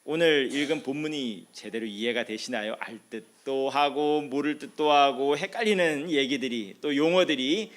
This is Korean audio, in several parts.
오늘 읽은 본문이 제대로 이해가 되시나요? 알 뜻도 하고 모를 뜻도 하고 헷갈리는 얘기들이 또 용어들이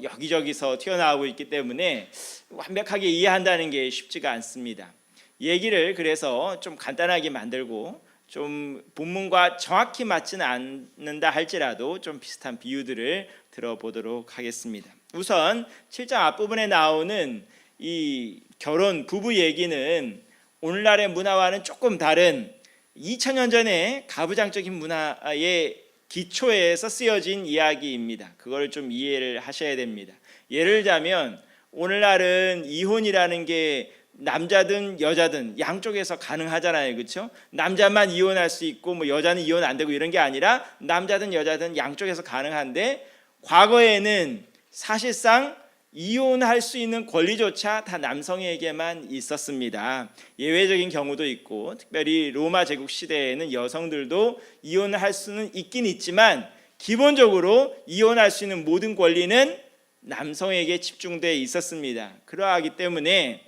여기저기서 튀어나오고 있기 때문에 완벽하게 이해한다는 게 쉽지가 않습니다. 얘기를 그래서 좀 간단하게 만들고 좀 본문과 정확히 맞지는 않는다 할지라도 좀 비슷한 비유들을 들어보도록 하겠습니다. 우선 7장 앞부분에 나오는 이 결혼 부부 얘기는 오늘날의 문화와는 조금 다른 2000년 전의 가부장적인 문화의 기초에서 쓰여진 이야기입니다. 그걸 좀 이해를 하셔야 됩니다. 예를 들자면 오늘날은 이혼이라는 게 남자든 여자든 양쪽에서 가능하잖아요, 그렇죠? 남자만 이혼할 수 있고 뭐 여자는 이혼 안 되고 이런 게 아니라 남자든 여자든 양쪽에서 가능한데 과거에는 사실상 이혼할 수 있는 권리조차 다 남성에게만 있었습니다. 예외적인 경우도 있고 특별히 로마 제국 시대에는 여성들도 이혼을 할 수는 있긴 있지만 기본적으로 이혼할 수 있는 모든 권리는 남성에게 집중되어 있었습니다. 그러하기 때문에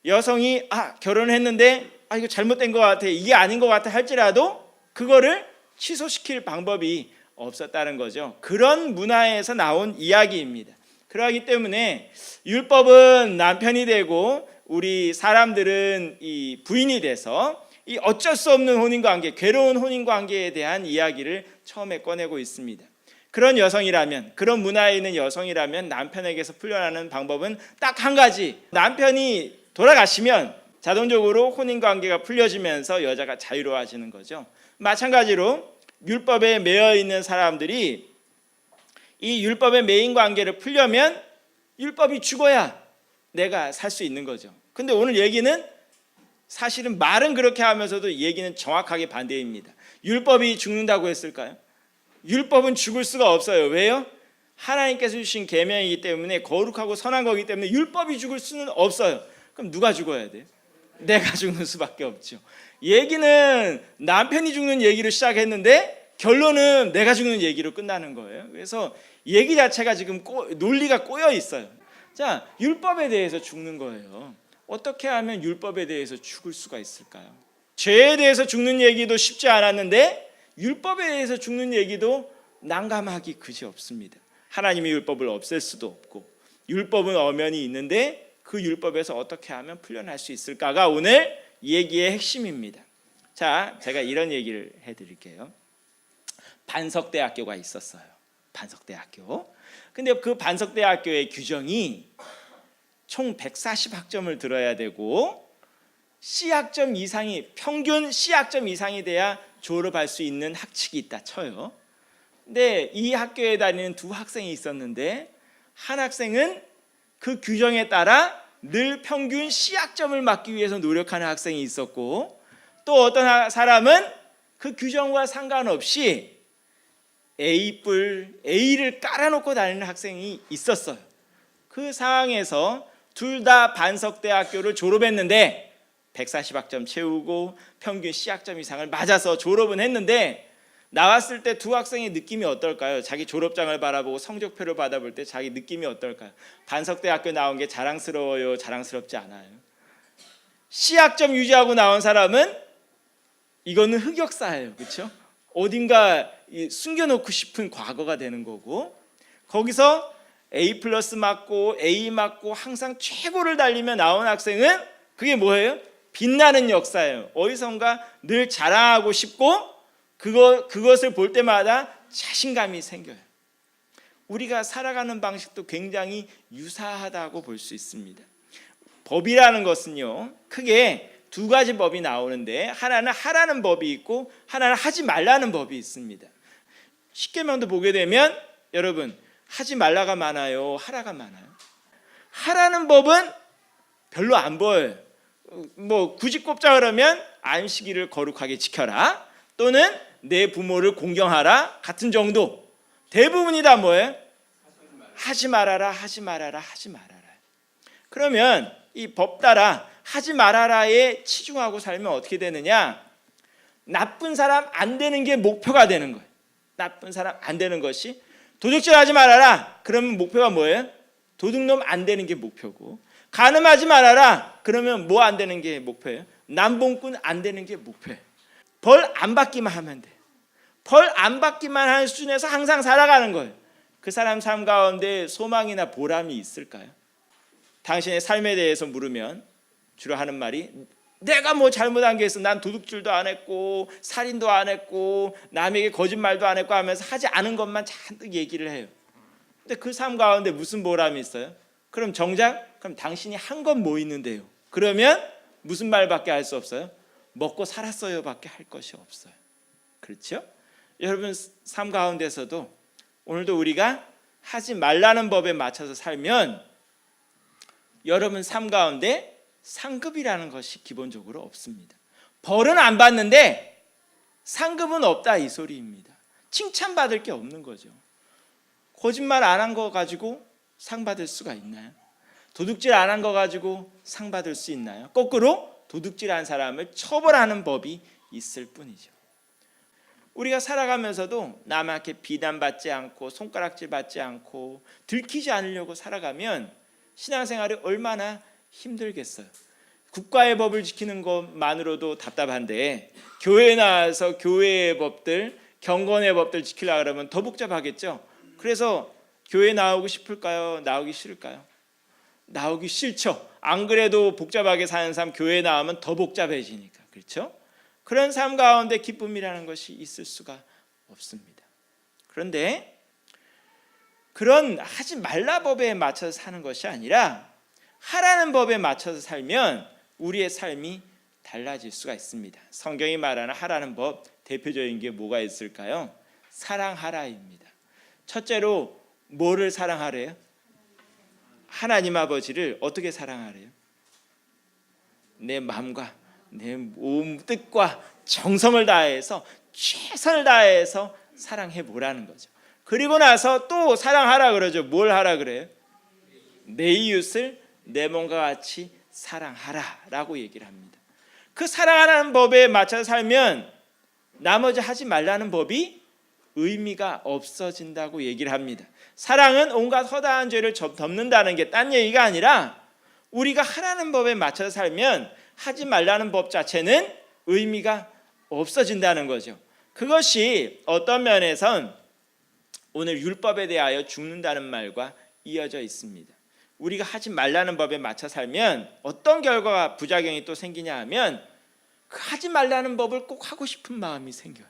여성이 결혼했는데 이거 잘못된 것 같아, 이게 아닌 것 같아 할지라도 그거를 취소시킬 방법이 없었다는 거죠. 그런 문화에서 나온 이야기입니다. 그러하기 때문에 율법은 남편이 되고 우리 사람들은 이 부인이 돼서 이 어쩔 수 없는 혼인관계, 괴로운 혼인관계에 대한 이야기를 처음에 꺼내고 있습니다. 그런 여성이라면, 그런 문화에 있는 여성이라면 남편에게서 풀려나는 방법은 딱 한 가지. 남편이 돌아가시면 자동적으로 혼인관계가 풀려지면서 여자가 자유로워지는 거죠. 마찬가지로 율법에 매여 있는 사람들이 이 율법의 매인 관계를 풀려면 율법이 죽어야 내가 살 수 있는 거죠. 근데 오늘 얘기는 사실은 말은 그렇게 하면서도 얘기는 정확하게 반대입니다. 율법이 죽는다고 했을까요? 율법은 죽을 수가 없어요. 왜요? 하나님께서 주신 계명이기 때문에 거룩하고 선한 거기 때문에 율법이 죽을 수는 없어요. 그럼 누가 죽어야 돼요? 내가 죽는 수밖에 없죠. 얘기는 남편이 죽는 얘기로 시작했는데 결론은 내가 죽는 얘기로 끝나는 거예요. 그래서 얘기 자체가 지금 논리가 꼬여 있어요. 자, 율법에 대해서 죽는 거예요. 어떻게 하면 율법에 대해서 죽을 수가 있을까요? 죄에 대해서 죽는 얘기도 쉽지 않았는데 율법에 대해서 죽는 얘기도 난감하기 그지없습니다. 하나님의 율법을 없앨 수도 없고 율법은 엄연히 있는데 그 율법에서 어떻게 하면 풀려날 수 있을까가 오늘 얘기의 핵심입니다. 자, 제가 이런 얘기를 해드릴게요. 반석대학교가 있었어요. 반석대학교. 근데 그 반석대학교의 규정이 총 140학점을 들어야 되고 C학점 이상이, 평균 C학점 이상이 돼야 졸업할 수 있는 학칙이 있다 쳐요. 근데 이 학교에 다니는 두 학생이 있었는데 한 학생은 그 규정에 따라 늘 평균 C학점을 맞기 위해서 노력하는 학생이 있었고 또 어떤 사람은 그 규정과 상관없이 A를 깔아놓고 다니는 학생이 있었어요. 그 상황에서 둘 다 반석대학교를 졸업했는데 140학점 채우고 평균 C학점 이상을 맞아서 졸업은 했는데 나왔을 때 두 학생의 느낌이 어떨까요? 자기 졸업장을 바라보고 성적표를 받아볼 때 자기 느낌이 어떨까요? 반석대학교 나온 게 자랑스러워요? 자랑스럽지 않아요? C학점 유지하고 나온 사람은 이거는 흑역사예요. 그렇죠? 어딘가 숨겨놓고 싶은 과거가 되는 거고 거기서 A+ 맞고 A 맞고 항상 최고를 달리며 나온 학생은 그게 뭐예요? 빛나는 역사예요. 어디선가 늘 자랑하고 싶고 그것을 볼 때마다 자신감이 생겨요. 우리가 살아가는 방식도 굉장히 유사하다고 볼 수 있습니다. 법이라는 것은요, 크게 두 가지 법이 나오는데 하나는 하라는 법이 있고 하나는 하지 말라는 법이 있습니다. 십계명도 보게 되면 여러분 하지 말라가 많아요, 하라가 많아요? 하라는 법은 별로 안 보여요. 뭐 굳이 꼽자 그러면 안식일을 거룩하게 지켜라 또는 내 부모를 공경하라 같은 정도. 대부분이 다 뭐예요? 하지 말아라, 하지 말아라, 하지 말아라. 그러면 이 법 따라 하지 말아라에 치중하고 살면 어떻게 되느냐? 나쁜 사람 안 되는 게 목표가 되는 거예요. 나쁜 사람 안 되는 것이 도둑질 하지 말아라. 그러면 목표가 뭐예요? 도둑놈 안 되는 게 목표고 가늠하지 말아라. 그러면 뭐 안 되는 게 목표예요? 남봉꾼 안 되는 게 목표예요. 벌 안 받기만 하면 돼요. 벌 안 받기만 하는 수준에서 항상 살아가는 거예요. 그 사람 삶 가운데 소망이나 보람이 있을까요? 당신의 삶에 대해서 물으면 주로 하는 말이 내가 뭐 잘못한 게 있어. 난 도둑질도 안 했고 살인도 안 했고 남에게 거짓말도 안 했고 하면서 하지 않은 것만 잔뜩 얘기를 해요. 근데 그 삶 가운데 무슨 보람이 있어요? 그럼 정작 그럼 당신이 한 건 뭐 있는데요? 그러면 무슨 말밖에 할 수 없어요? 먹고 살았어요 밖에 할 것이 없어요. 그렇죠? 여러분 삶 가운데서도 오늘도 우리가 하지 말라는 법에 맞춰서 살면 여러분 삶 가운데 상급이라는 것이 기본적으로 없습니다. 벌은 안 받는데 상급은 없다 이 소리입니다. 칭찬받을 게 없는 거죠. 거짓말 안 한 거 가지고 상 받을 수가 있나요? 도둑질 안 한 거 가지고 상 받을 수 있나요? 거꾸로 도둑질한 사람을 처벌하는 법이 있을 뿐이죠. 우리가 살아가면서도 남한테 비난받지 않고 손가락질 받지 않고 들키지 않으려고 살아가면 신앙생활이 얼마나 힘들겠어요. 국가의 법을 지키는 것만으로도 답답한데 교회에 나와서 교회의 법들, 경건의 법들 지키려고 그러면 더 복잡하겠죠. 그래서 교회 나오고 싶을까요? 나오기 싫을까요? 나오기 싫죠. 안 그래도 복잡하게 사는 사람 교회에 나오면 더 복잡해지니까. 그렇죠? 그런 삶 가운데 기쁨이라는 것이 있을 수가 없습니다. 그런데 그런 하지 말라 법에 맞춰서 사는 것이 아니라 하라는 법에 맞춰서 살면 우리의 삶이 달라질 수가 있습니다. 성경이 말하는 하라는 법 대표적인 게 뭐가 있을까요? 사랑하라입니다. 첫째로 뭐를 사랑하래요? 하나님 아버지를 어떻게 사랑하래요? 내 마음과 내 몸 뜻과 정성을 다해서 최선을 다해서 사랑해 보라는 거죠. 그리고 나서 또 사랑하라 그러죠. 뭘 하라 그래요? 내 이웃을 내 몸과 같이 사랑하라라고 얘기를 합니다. 그 사랑하라는 법에 맞춰서 살면 나머지 하지 말라는 법이 의미가 없어진다고 얘기를 합니다. 사랑은 온갖 허다한 죄를 덮는다는 게 딴 얘기가 아니라 우리가 하라는 법에 맞춰서 살면 하지 말라는 법 자체는 의미가 없어진다는 거죠. 그것이 어떤 면에선 오늘 율법에 대하여 죽는다는 말과 이어져 있습니다. 우리가 하지 말라는 법에 맞춰 살면 어떤 결과가 부작용이 또 생기냐 하면 그 하지 말라는 법을 꼭 하고 싶은 마음이 생겨요.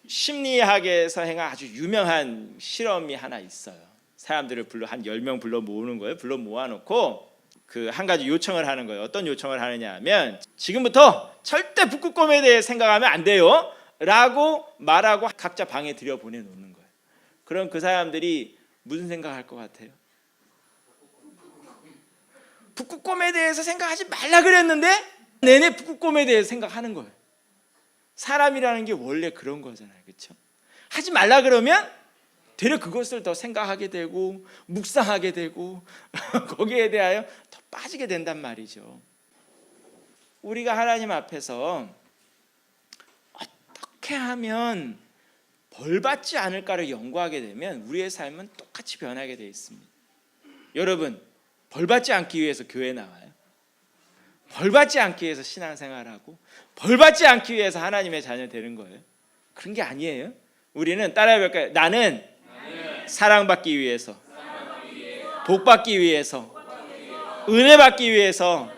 심리학에서 행한 아주 유명한 실험이 하나 있어요. 사람들을 한 10명 불러 모으는 거예요. 불러 모아놓고 그 한 가지 요청을 하는 거예요. 어떤 요청을 하느냐 하면 지금부터 절대 북극곰에 대해 생각하면 안 돼요 라고 말하고 각자 방에 들여보내놓는 거예요. 그럼 그 사람들이 무슨 생각할 것 같아요? 북극곰에 대해서 생각하지 말라 그랬는데 내내 북극곰에 대해서 생각하는 거예요. 사람이라는 게 원래 그런 거잖아요. 그렇죠? 하지 말라 그러면 되려 그것을 더 생각하게 되고 묵상하게 되고 거기에 대하여 더 빠지게 된단 말이죠. 우리가 하나님 앞에서 어떻게 하면 벌 받지 않을까를 연구하게 되면 우리의 삶은 똑같이 변하게 되어 있습니다. 여러분 벌 받지 않기 위해서 교회 나와요? 벌 받지 않기 위해서 신앙생활하고 벌 받지 않기 위해서 하나님의 자녀 되는 거예요? 그런 게 아니에요. 우리는 따라해볼까요? 나는 사랑받기 위해서, 복 받기 위해서, 은혜 받기 위해서,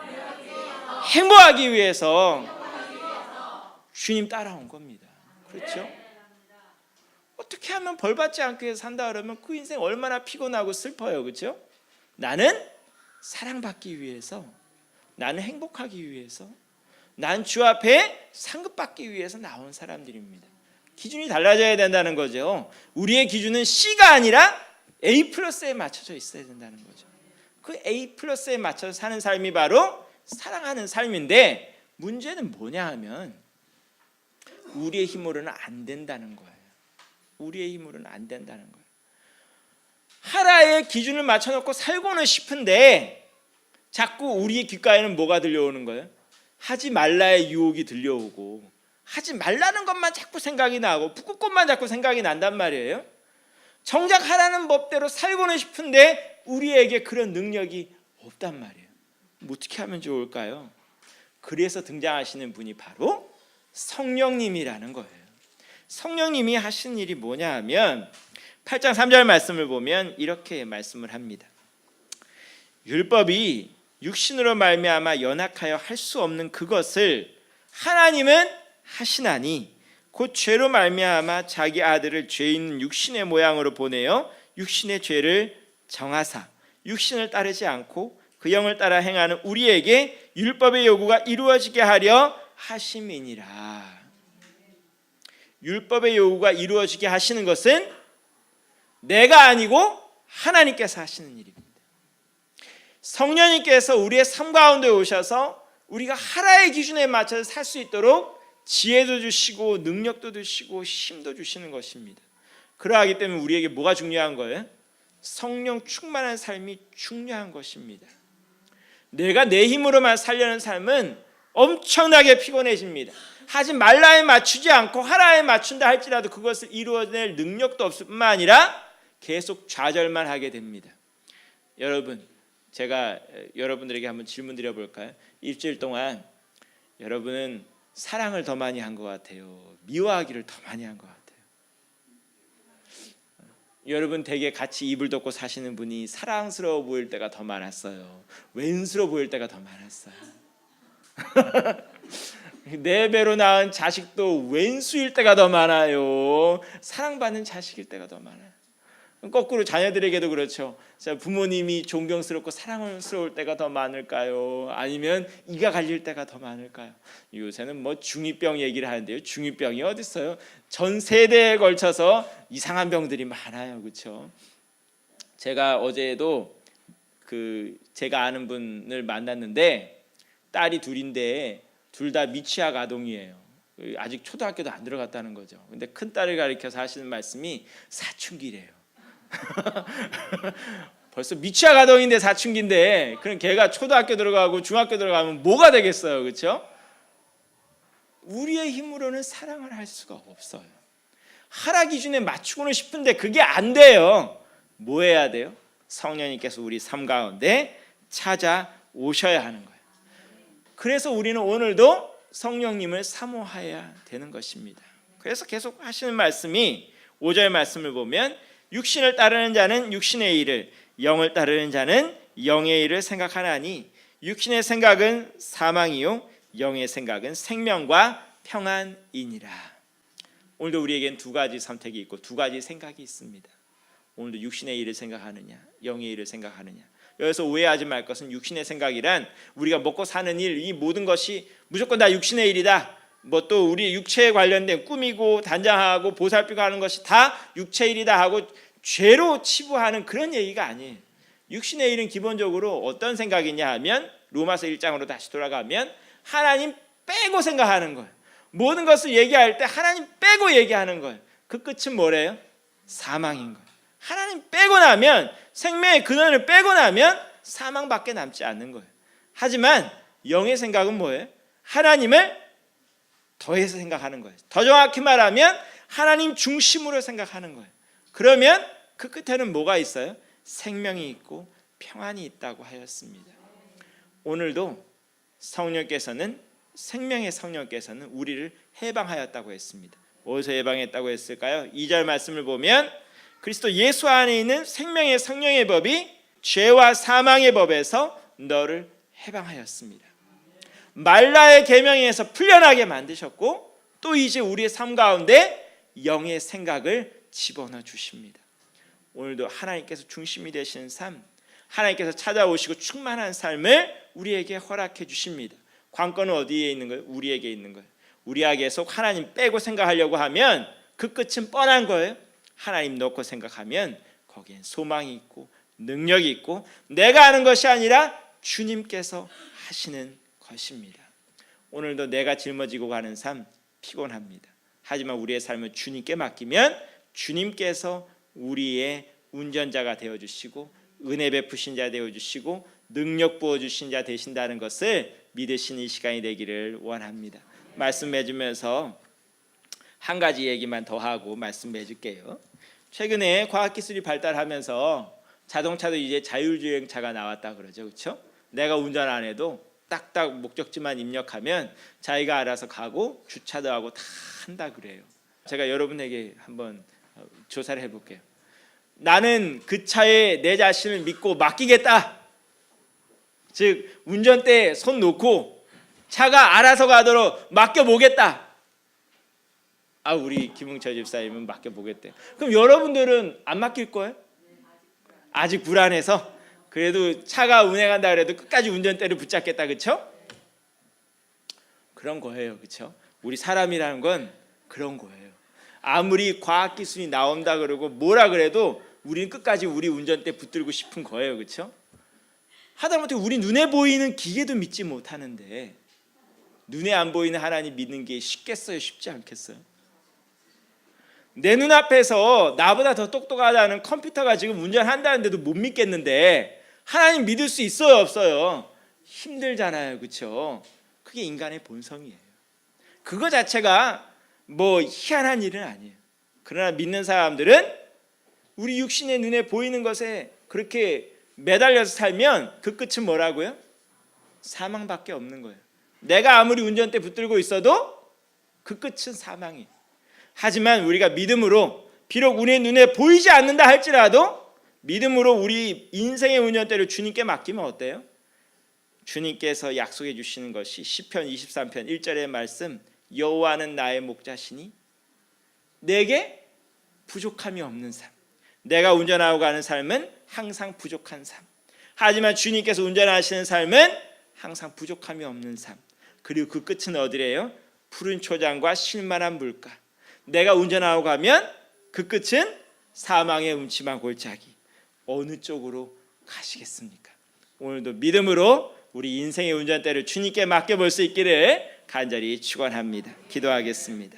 행복하기 위해서 주님 따라온 겁니다. 그렇죠? 어떻게 하면 벌 받지 않기 위해서 산다 그러면 그 인생 얼마나 피곤하고 슬퍼요. 그렇죠? 나는 사랑받기 위해서, 나는 행복하기 위해서, 난 주 앞에 상급받기 위해서 나온 사람들입니다. 기준이 달라져야 된다는 거죠. 우리의 기준은 C가 아니라 A+에 맞춰져 있어야 된다는 거죠. 그 A+에 맞춰서 사는 삶이 바로 사랑하는 삶인데 문제는 뭐냐 하면 우리의 힘으로는 안 된다는 거예요. 우리의 힘으로는 안 된다는 거예요. 하라의 기준을 맞춰놓고 살고는 싶은데 자꾸 우리의 귓가에는 뭐가 들려오는 거예요? 하지 말라의 유혹이 들려오고 하지 말라는 것만 자꾸 생각이 나고 북극곰만 자꾸 생각이 난단 말이에요. 정작 하라는 법대로 살고는 싶은데 우리에게 그런 능력이 없단 말이에요. 어떻게 하면 좋을까요? 그래서 등장하시는 분이 바로 성령님이라는 거예요. 성령님이 하시는 일이 뭐냐 하면 8장 3절 말씀을 보면 이렇게 말씀을 합니다. 율법이 육신으로 말미암아 연약하여 할 수 없는 그것을 하나님은 하시나니 곧 죄로 말미암아 자기 아들을 죄 있는 육신의 모양으로 보내어 육신의 죄를 정하사 육신을 따르지 않고 그 영을 따라 행하는 우리에게 율법의 요구가 이루어지게 하려 하심이니라. 율법의 요구가 이루어지게 하시는 것은 내가 아니고 하나님께서 하시는 일입니다. 성령님께서 우리의 삶 가운데 오셔서 우리가 하나의 기준에 맞춰서 살 수 있도록 지혜도 주시고 능력도 주시고 힘도 주시는 것입니다. 그러하기 때문에 우리에게 뭐가 중요한 거예요? 성령 충만한 삶이 중요한 것입니다. 내가 내 힘으로만 살려는 삶은 엄청나게 피곤해집니다. 하지 말라에 맞추지 않고 하라에 맞춘다 할지라도 그것을 이루어낼 능력도 없을 뿐만 아니라 계속 좌절만 하게 됩니다. 여러분, 제가 여러분들에게 한번 질문 드려볼까요? 일주일 동안 여러분은 사랑을 더 많이 한 것 같아요? 미워하기를 더 많이 한 것 같아요? 여러분 댁에 같이 이불 덮고 사시는 분이 사랑스러워 보일 때가 더 많았어요? 왼수로 보일 때가 더 많았어요? 내 배로 낳은 자식도 왼수일 때가 더 많아요? 사랑받는 자식일 때가 더 많아요? 거꾸로 자녀들에게도 그렇죠. 부모님이 존경스럽고 사랑스러울 때가 더 많을까요? 아니면 이가 갈릴 때가 더 많을까요? 요새는 뭐 중2병 얘기를 하는데요. 중2병이 어디 있어요? 전 세대에 걸쳐서 이상한 병들이 많아요. 그렇죠? 제가 어제도 제가 아는 분을 만났는데 딸이 둘인데 둘 다 미취학 아동이에요. 아직 초등학교도 안 들어갔다는 거죠. 근데 큰 딸을 가리켜서 하시는 말씀이 사춘기래요. 벌써 미취학 아동인데 사춘기인데 그럼 걔가 초등학교 들어가고 중학교 들어가면 뭐가 되겠어요? 그렇죠? 우리의 힘으로는 사랑을 할 수가 없어요. 하라 기준에 맞추고는 싶은데 그게 안 돼요. 뭐 해야 돼요? 성령님께서 우리 삶 가운데 찾아오셔야 하는 거예요. 그래서 우리는 오늘도 성령님을 사모해야 되는 것입니다. 그래서 계속 하시는 말씀이 5절 말씀을 보면 육신을 따르는 자는 육신의 일을, 영을 따르는 자는 영의 일을 생각하나니 육신의 생각은 사망이요 영의 생각은 생명과 평안이니라. 오늘도 우리에겐 두 가지 선택이 있고 두 가지 생각이 있습니다. 오늘도 육신의 일을 생각하느냐 영의 일을 생각하느냐. 여기서 오해하지 말 것은 육신의 생각이란 우리가 먹고 사는 일, 이 모든 것이 무조건 다 육신의 일이다. 뭐 또 우리 육체에 관련된 꾸미고 단장하고 보살피고 하는 것이 다 육체 일이다 하고 죄로 치부하는 그런 얘기가 아니에요. 육신의 일은 기본적으로 어떤 생각이냐 하면 로마서 1장으로 다시 돌아가면 하나님 빼고 생각하는 거예요. 모든 것을 얘기할 때 하나님 빼고 얘기하는 거예요. 그 끝은 뭐래요? 사망인 거예요. 하나님 빼고 나면 생명의 근원을 빼고 나면 사망밖에 남지 않는 거예요. 하지만 영의 생각은 뭐예요? 하나님을 더해서 생각하는 거예요. 더 정확히 말하면 하나님 중심으로 생각하는 거예요. 그러면 그 끝에는 뭐가 있어요? 생명이 있고 평안이 있다고 하였습니다. 오늘도 성령께서는 생명의 성령께서는 우리를 해방하였다고 했습니다. 어디서 해방했다고 했을까요? 2절 말씀을 보면 그리스도 예수 안에 있는 생명의 성령의 법이 죄와 사망의 법에서 너를 해방하였습니다. 말라의 계명에서 풀려나게 만드셨고 또 이제 우리의 삶 가운데 영의 생각을 집어넣어 주십니다. 오늘도 하나님께서 중심이 되시는 삶, 하나님께서 찾아오시고 충만한 삶을 우리에게 허락해 주십니다. 관건은 어디에 있는 거예요? 우리에게 있는 거예요. 우리가 계속 하나님 빼고 생각하려고 하면 그 끝은 뻔한 거예요. 하나님 놓고 생각하면 거기엔 소망이 있고 능력이 있고 내가 하는 것이 아니라 주님께서 하시는 것입니다. 오늘도 내가 짊어지고 가는 삶 피곤합니다. 하지만 우리의 삶을 주님께 맡기면 주님께서 우리의 운전자가 되어주시고 은혜 베푸신 자 되어주시고 능력 부어주신 자 되신다는 것을 믿으시는 이 시간이 되기를 원합니다. 말씀 맺으면서 한 가지 얘기만 더 하고 말씀 맺을게요. 최근에 과학기술이 발달하면서 자동차도 이제 자율주행차가 나왔다 그러죠. 그렇죠? 내가 운전 안 해도 딱딱 목적지만 입력하면 자기가 알아서 가고 주차도 하고 다 한다 그래요. 제가 여러분에게 한번 조사를 해볼게요. 나는 그 차에 내 자신을 믿고 맡기겠다. 즉 운전대에 손 놓고 차가 알아서 가도록 맡겨보겠다. 우리 김웅철 집사님은 맡겨보겠대요. 그럼 여러분들은 안 맡길 거예요? 아직 불안해서? 그래도 차가 운행한다 그래도 끝까지 운전대를 붙잡겠다. 그렇죠? 그런 거예요. 그렇죠? 우리 사람이라는 건 그런 거예요. 아무리 과학기술이 나온다 그러고 뭐라 그래도 우리는 끝까지 우리 운전대 붙들고 싶은 거예요. 그렇죠? 하다못해 우리 눈에 보이는 기계도 믿지 못하는데 눈에 안 보이는 하나님 믿는 게 쉽겠어요? 쉽지 않겠어요? 내 눈앞에서 나보다 더 똑똑하다는 컴퓨터가 지금 운전한다는데도 못 믿겠는데 하나님 믿을 수 있어요? 없어요? 힘들잖아요. 그렇죠? 그게 인간의 본성이에요. 그거 자체가 뭐 희한한 일은 아니에요. 그러나 믿는 사람들은 우리 육신의 눈에 보이는 것에 그렇게 매달려서 살면 그 끝은 뭐라고요? 사망밖에 없는 거예요. 내가 아무리 운전대 붙들고 있어도 그 끝은 사망이에요. 하지만 우리가 믿음으로 비록 우리의 눈에 보이지 않는다 할지라도 믿음으로 우리 인생의 운전대를 주님께 맡기면 어때요? 주님께서 약속해 주시는 것이 시편 23편 1절의 말씀, 여호와는 나의 목자시니 내게 부족함이 없는 삶. 내가 운전하고 가는 삶은 항상 부족한 삶. 하지만 주님께서 운전하시는 삶은 항상 부족함이 없는 삶. 그리고 그 끝은 어디래요? 푸른 초장과 실만한 물가. 내가 운전하고 가면 그 끝은 사망의 음침한 골짜기. 어느 쪽으로 가시겠습니까? 오늘도 믿음으로 우리 인생의 운전대를 주님께 맡겨볼 수 있기를 간절히 축원합니다. 기도하겠습니다.